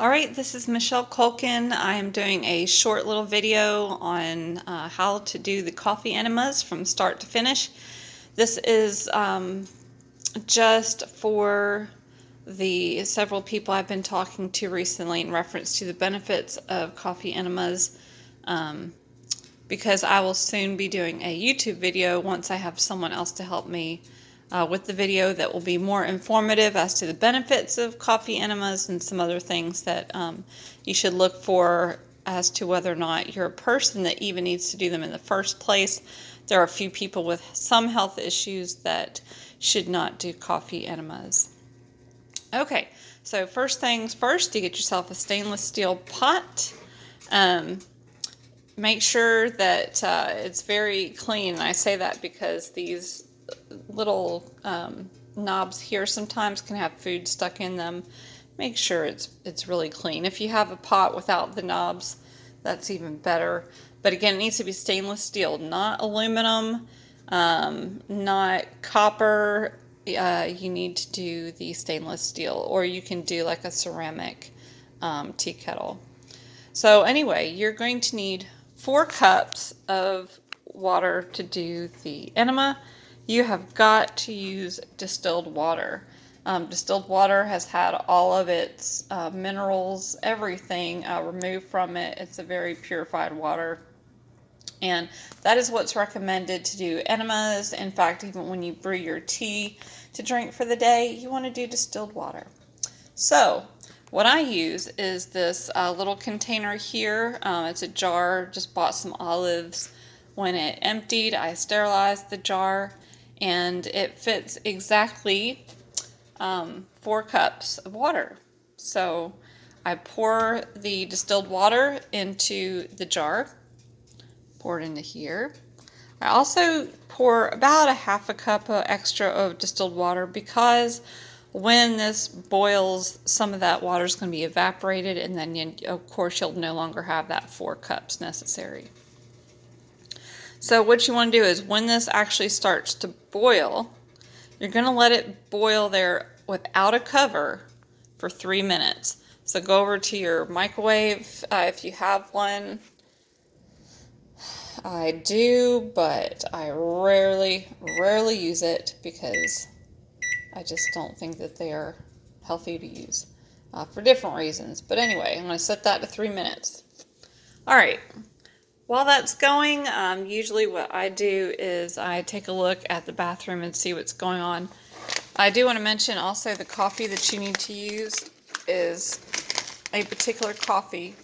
Alright, this is Michelle Kolcan. I am doing a short little video on how to do the coffee enemas from start to finish. This is just for the several people I've been talking to recently in reference to the benefits of coffee enemas, because I will soon be doing a YouTube video once I have someone else to help me with the video that will be more informative as to the benefits of coffee enemas and some other things that you should look for as to whether or not you're a person that even needs to do them in the first place. There are a few people with some health issues that should not do coffee enemas. Okay, so first things first, you get yourself a stainless steel pot. Make sure that it's very clean. And I say that because these little knobs here sometimes can have food stuck in them. Make sure it's really clean. If you have a pot without the knobs, that's even better. But again, it needs to be stainless steel, not aluminum, not copper. You need to do the stainless steel, or you can do like a ceramic tea kettle. So anyway, you're going to need 4 cups of water to do the enema. You have got to use distilled water. Distilled water has had all of its minerals, everything removed from it. It's a very purified water. And that is what's recommended to do enemas. In fact, even when you brew your tea to drink for the day, you want to do distilled water. So what I use is this little container here. It's a jar, just bought some olives. When it emptied, I sterilized the jar, and it fits exactly 4 cups of water. So I pour the distilled water into the jar, pour it into here. I also pour about a half a cup extra of distilled water because when this boils, some of that water is going to be evaporated, and then of course you'll no longer have that 4 cups necessary. So what you want to do is when this actually starts to boil, you're going to let it boil there without a cover for 3 minutes. So go over to your microwave if you have one. I do, but I rarely use it because I just don't think that they are healthy to use for different reasons. But anyway, I'm going to set that to 3 minutes. All right. While that's going, usually what I do is I take a look at the bathroom and see what's going on. I do want to mention also the coffee that you need to use is a particular coffee.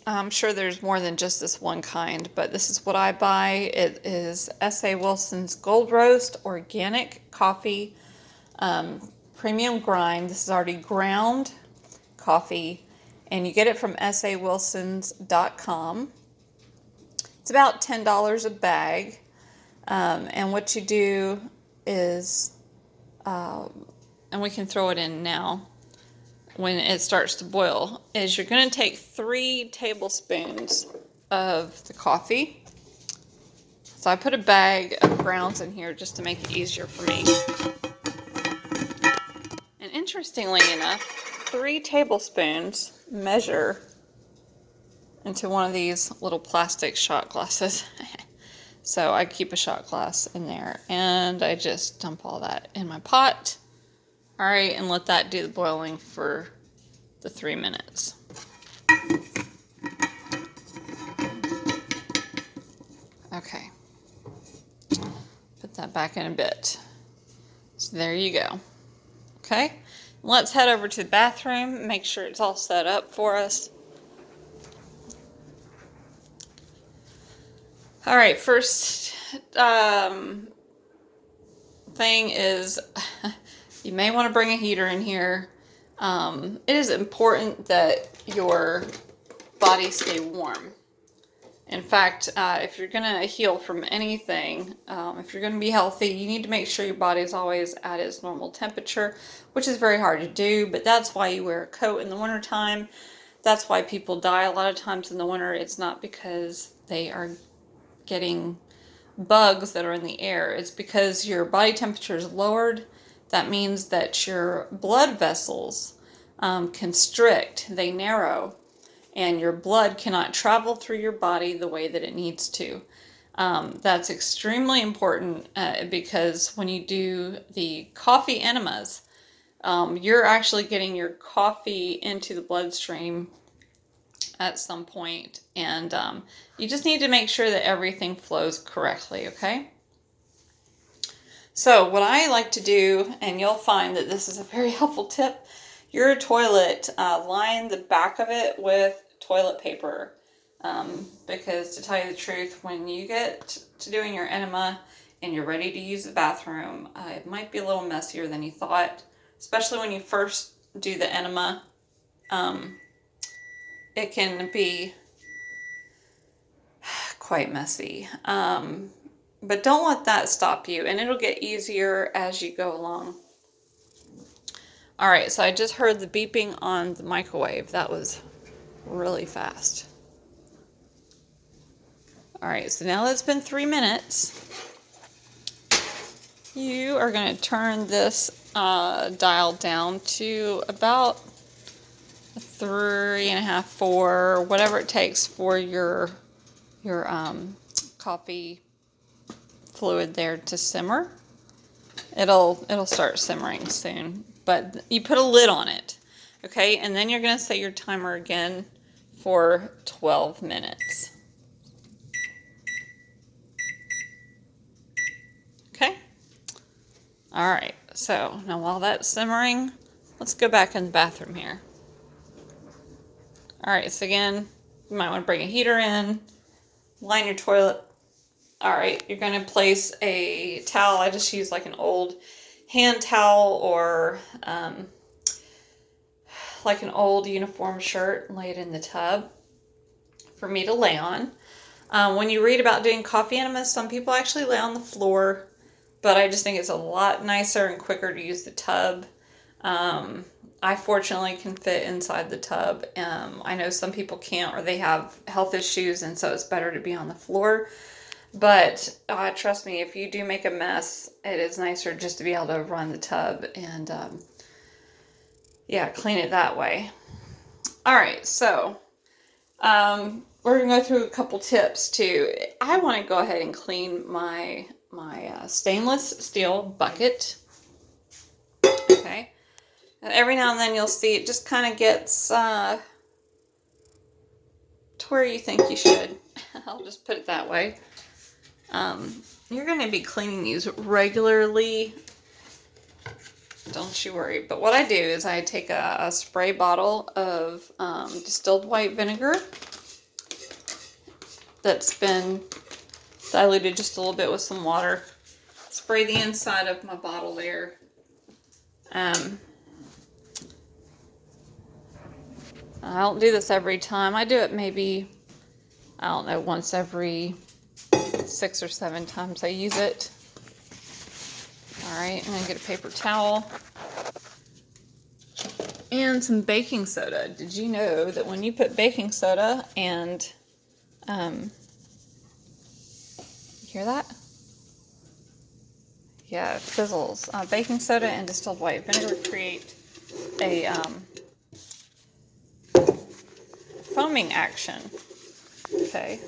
I'm sure there's more than just this one kind, but this is what I buy. It is S.A. Wilson's Gold Roast Organic Coffee Premium Grind. This is already ground coffee, and you get it from sawilsons.com. It's about $10 a bag, and what you do is, and we can throw it in now, when it starts to boil, is you're going to take 3 tablespoons of the coffee. So I put a bag of grounds in here just to make it easier for me. And interestingly enough, 3 tablespoons measure into one of these little plastic shot glasses. So I keep a shot glass in there, and I just dump all that in my pot. All right, and let that do the boiling for the 3 minutes. Okay, put that back in a bit. So there you go. Okay, let's head over to the bathroom, make sure it's all set up for us. All right, first thing is you may want to bring a heater in here. It is important that your body stay warm. In fact, if you're going to heal from anything, if you're going to be healthy, you need to make sure your body is always at its normal temperature, which is very hard to do, but that's why you wear a coat in the wintertime. That's why people die a lot of times in the winter. It's not because they are getting bugs that are in the air. It's because your body temperature is lowered. That means that your blood vessels constrict, they narrow, and your blood cannot travel through your body the way that it needs to. That's extremely important because when you do the coffee enemas, you're actually getting your coffee into the bloodstream at some point, and you just need to make sure that everything flows correctly, okay? So what I like to do, and you'll find that this is a very helpful tip, your toilet, line the back of it with toilet paper. Because to tell you the truth, when you get to doing your enema and you're ready to use the bathroom, it might be a little messier than you thought, especially when you first do the enema. It can be quite messy. But don't let that stop you, and it'll get easier as you go along. All right, so I just heard the beeping on the microwave. That was really fast. All right, so now that it's been 3 minutes, you are going to turn this dial down to about 3.5, 4, whatever it takes for your coffee fluid there to simmer. It'll start simmering soon, but you put a lid on it, okay? And then you're going to set your timer again for 12 minutes. Okay? All right, so now while that's simmering, let's go back in the bathroom here. All right, so again, you might want to bring a heater in, line your toilet. All right, you're going to place a towel. I just use like an old hand towel or like an old uniform shirt and lay it in the tub for me to lay on. When you read about doing coffee enemas, some people actually lay on the floor, but I just think it's a lot nicer and quicker to use the tub. I fortunately can fit inside the tub. I know some people can't, or they have health issues, and so it's better to be on the floor. But trust me, if you do make a mess, it is nicer just to be able to run the tub and yeah, clean it that way. All right, so we're gonna go through a couple tips too. I want to go ahead and clean my stainless steel bucket. Okay, and every now and then you'll see it just kind of gets to where you think you should. I'll just put it that way. You're going to be cleaning these regularly, don't you worry. But what I do is I take a spray bottle of distilled white vinegar that's been diluted just a little bit with some water. Spray the inside of my bottle there. I don't do this every time. I do it maybe, I don't know, once every 6 or 7 times I use it. All right, I'm gonna get a paper towel and some baking soda. Did you know that when you put baking soda and hear that? Yeah, it fizzles. Baking soda and distilled white vinegar create a foaming action. Okay.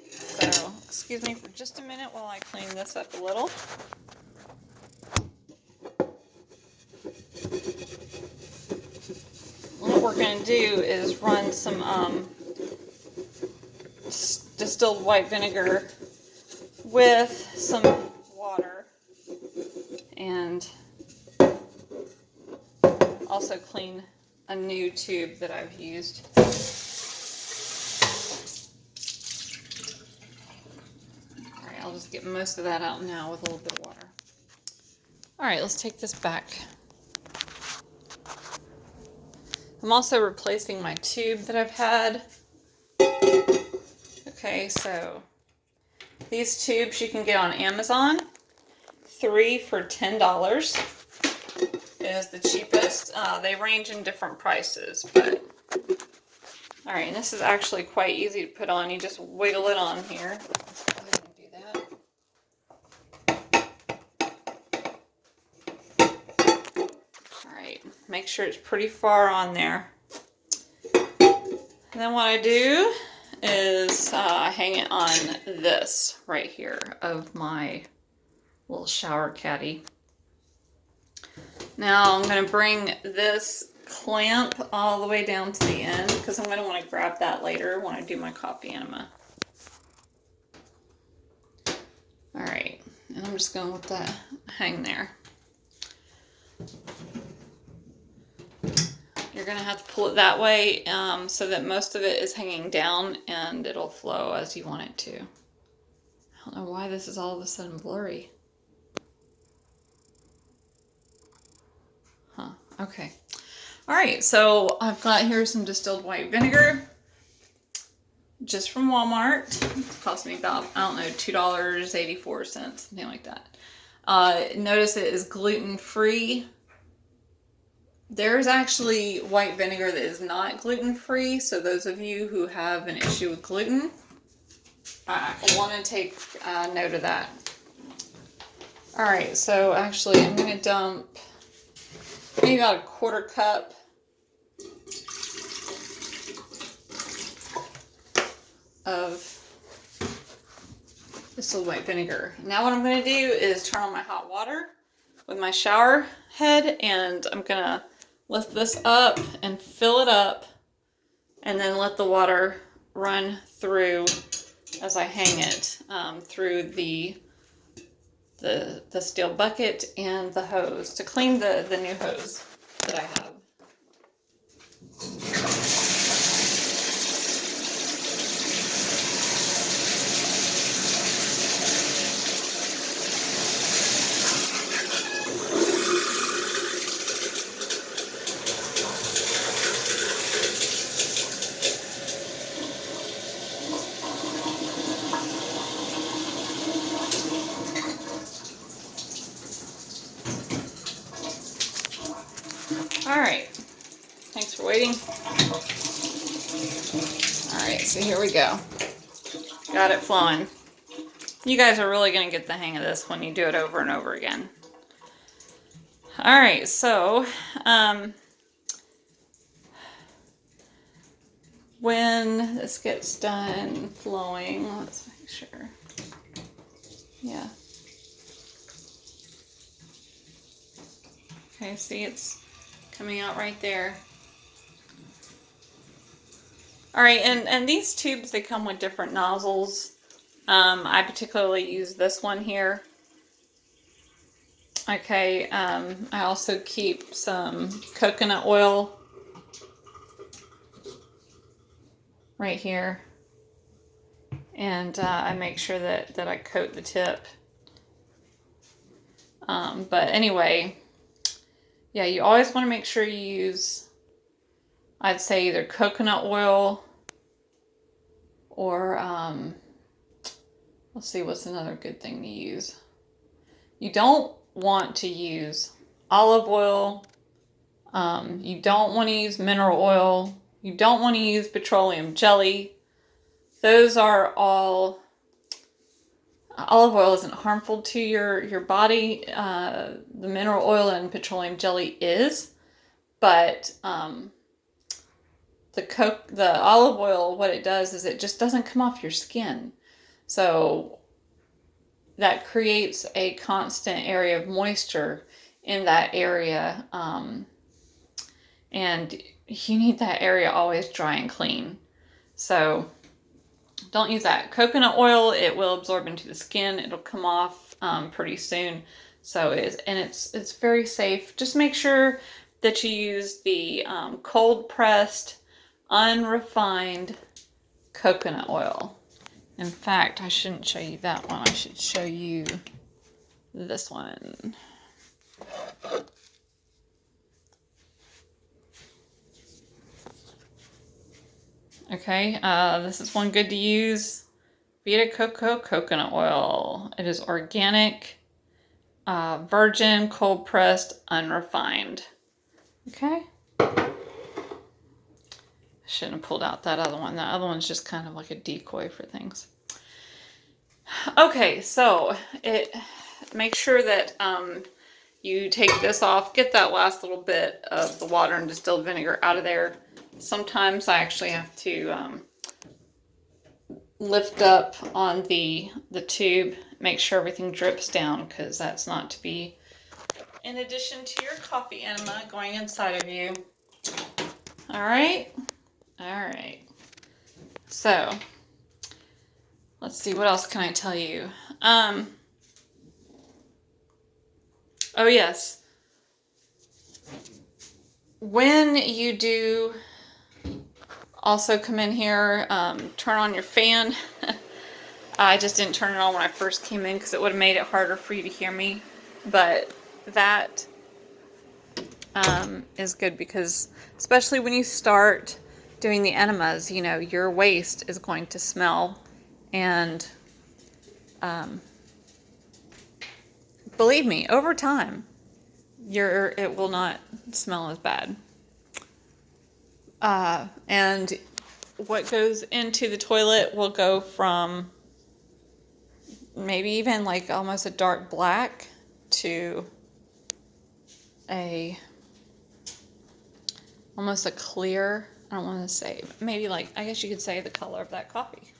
So, excuse me for just a minute while I clean this up a little. What we're going to do is run some distilled white vinegar with some water and also clean a new tube that I've used. Alright, I'll just get most of that out now with a little bit of water. Alright, let's take this back. I'm also replacing my tube that I've had. Okay, so these tubes you can get on Amazon. 3 for $10 is the cheapest. They range in different prices, but all right, and this is actually quite easy to put on. You just wiggle it on here. Let's go ahead and do that. All right, right, make sure it's pretty far on there. And then what I do is I hang it on this right here of my little shower caddy. Now I'm going to bring this clamp all the way down to the end because I'm going to want to grab that later when I do my coffee enema. Alright, and I'm just going to let that hang there. You're going to have to pull it that way so that most of it is hanging down and it'll flow as you want it to. I don't know why this is all of a sudden blurry. Huh, okay. Alright, so I've got here some distilled white vinegar, just from Walmart. It cost me about, I don't know, $2.84, something like that. Notice it is gluten-free. There's actually white vinegar that is not gluten-free, so those of you who have an issue with gluten, I want to take note of that. Alright, so actually I'm going to dump maybe about a 1/4 cup of distilled white vinegar. Now what I'm going to do is turn on my hot water with my shower head, and I'm going to lift this up and fill it up, and then let the water run through as I hang it through the steel bucket and the hose to clean the new hose that I have. Alright, thanks for waiting. Alright, so here we go. Got it flowing. You guys are really going to get the hang of this when you do it over and over again. Alright, so when this gets done flowing, let's make sure. Yeah. Okay, see, it's coming out right there. Alright, and these tubes, they come with different nozzles. I particularly use this one here. Okay, I also keep some coconut oil right here. And I make sure that I coat the tip. But anyway, yeah, you always want to make sure you use, I'd say, either coconut oil or, let's see, what's another good thing to use? You don't want to use olive oil. You don't want to use mineral oil. You don't want to use petroleum jelly. Those are all, olive oil isn't harmful to your body. The mineral oil and petroleum jelly is, but the olive oil, what it does is it just doesn't come off your skin. So that creates a constant area of moisture in that area. And you need that area always dry and clean. So don't use that. Coconut oil, it will absorb into the skin. It'll come off pretty soon. So it's very safe. Just make sure that you use the cold pressed, unrefined coconut oil. In fact, I shouldn't show you that one. I should show you this one. Okay, this is one good to use. Vita Coco coconut oil. It is organic, virgin, cold pressed, unrefined. Okay. Shouldn't have pulled out that other one. That other one's just kind of like a decoy for things. Okay, so make sure that you take this off, get that last little bit of the water and distilled vinegar out of there. Sometimes I actually have to lift up on the tube, make sure everything drips down, because that's not to be in addition to your coffee enema going inside of you. All right. So let's see, what else can I tell you? Oh yes, when you do also come in here, turn on your fan. I just didn't turn it on when I first came in because it would have made it harder for you to hear me, but that is good, because especially when you start doing the enemas, you know, your waste is going to smell, and believe me, over time, it will not smell as bad. And what goes into the toilet will go from maybe even like almost a dark black to almost a clear, I don't want to say, maybe like, I guess you could say the color of that coffee.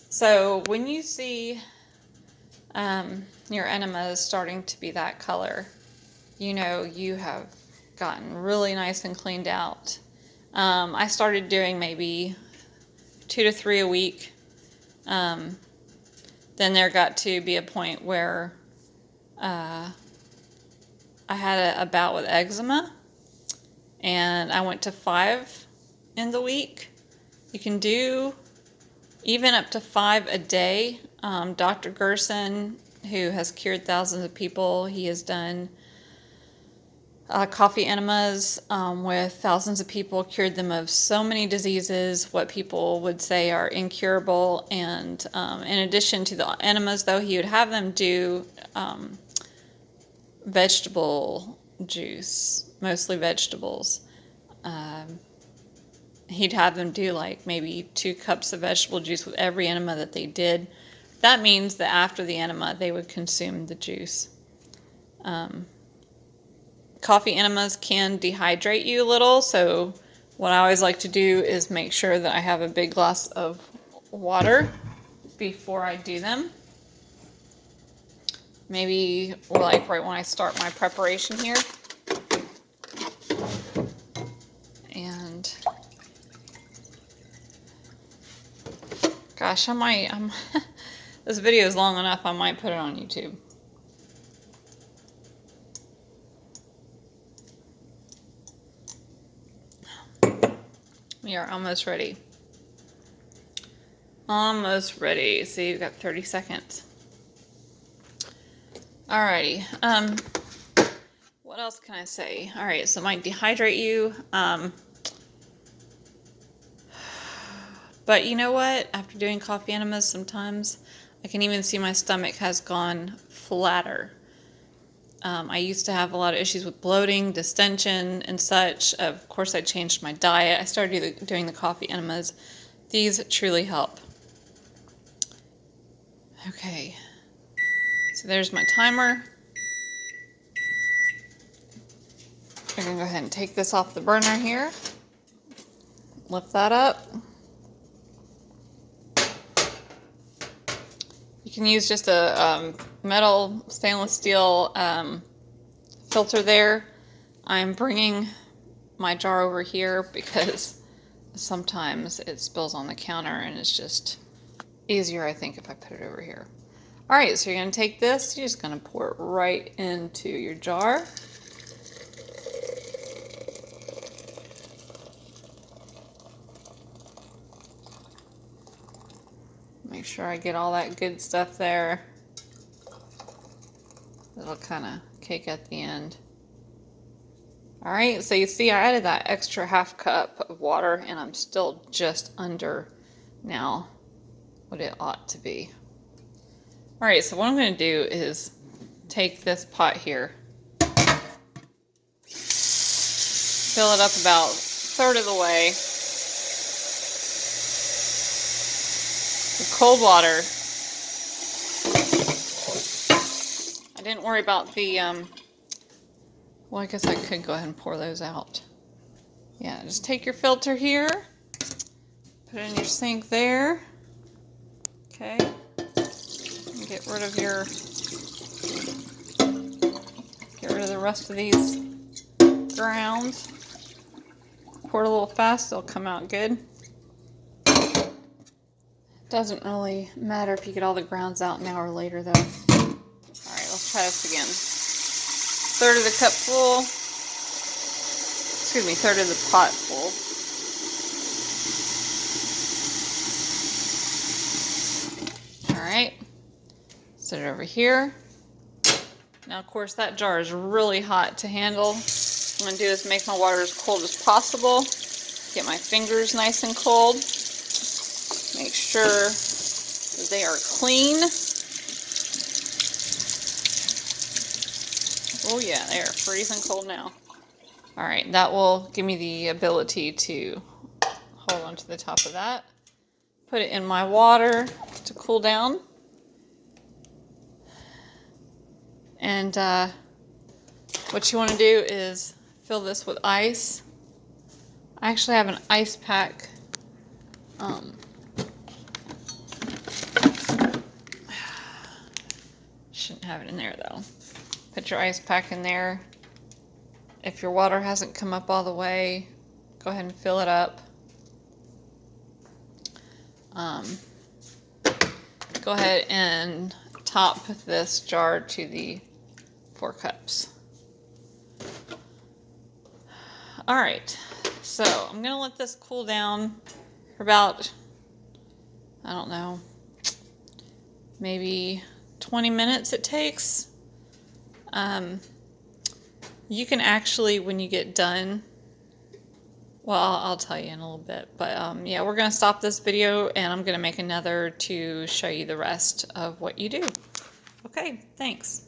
So when you see your enemas starting to be that color, you know you have gotten really nice and cleaned out. I started doing maybe 2 to 3 a week. Then there got to be a point where I had a bout with eczema, and I went to 5 in the week. You can do even up to 5 a day. Dr. Gerson, who has cured thousands of people, he has done coffee enemas with thousands of people, cured them of so many diseases, what people would say are incurable. And in addition to the enemas, though, he would have them do vegetable juice, mostly vegetables. He'd have them do like maybe 2 cups of vegetable juice with every enema that they did. That means that after the enema, they would consume the juice. Coffee enemas can dehydrate you a little, so what I always like to do is make sure that I have a big glass of water before I do them. Maybe like right when I start my preparation here. And gosh, this video is long enough, I might put it on YouTube. We are almost ready. Almost ready. So you've got 30 seconds. Alrighty. What else can I say? Alright, so it might dehydrate you. But you know what? After doing coffee enemas, sometimes I can even see my stomach has gone flatter. I used to have a lot of issues with bloating, distension, and such. Of course, I changed my diet. I started doing the coffee enemas. These truly help. Okay, so there's my timer. I'm going to go ahead and take this off the burner here. Lift that up. You can use just a metal stainless steel filter there. I'm bringing my jar over here because sometimes it spills on the counter, and it's just easier, I think, if I put it over here. All right, so you're going to take this, you're just going to pour it right into your jar. Make sure I get all that good stuff there. It'll kind of cake at the end. All right, so you see I added that extra half cup of water, and I'm still just under now what it ought to be. All right, so what I'm going to do is take this pot here, fill it up about 1/3 of the way with cold water. I didn't worry about the Well, I guess I could go ahead and pour those out. Yeah, just take your filter here, put it in your sink there. Okay. And get rid of the rest of these grounds. Pour it a little fast, they'll come out good. Doesn't really matter if you get all the grounds out now or later though. Alright, let's try this again. Third of the cup full. Excuse me, third of the pot full. Alright. Set it over here. Now of course that jar is really hot to handle. What I'm going to do is make my water as cold as possible. Get my fingers nice and cold. Make sure that they are clean. Oh yeah, they are freezing cold now. Alright, that will give me the ability to hold on to the top of that. Put it in my water to cool down. And what you want to do is fill this with ice. I actually have an ice pack. Shouldn't have it in there though. Put your ice pack in there. If your water hasn't come up all the way, go ahead and fill it up. Go ahead and top this jar to the 4 cups. Alright, so I'm going to let this cool down for about, I don't know, maybe 20 minutes it takes. You can actually, when you get done, well, I'll tell you in a little bit, but yeah, we're going to stop this video and I'm going to make another to show you the rest of what you do. Okay, thanks.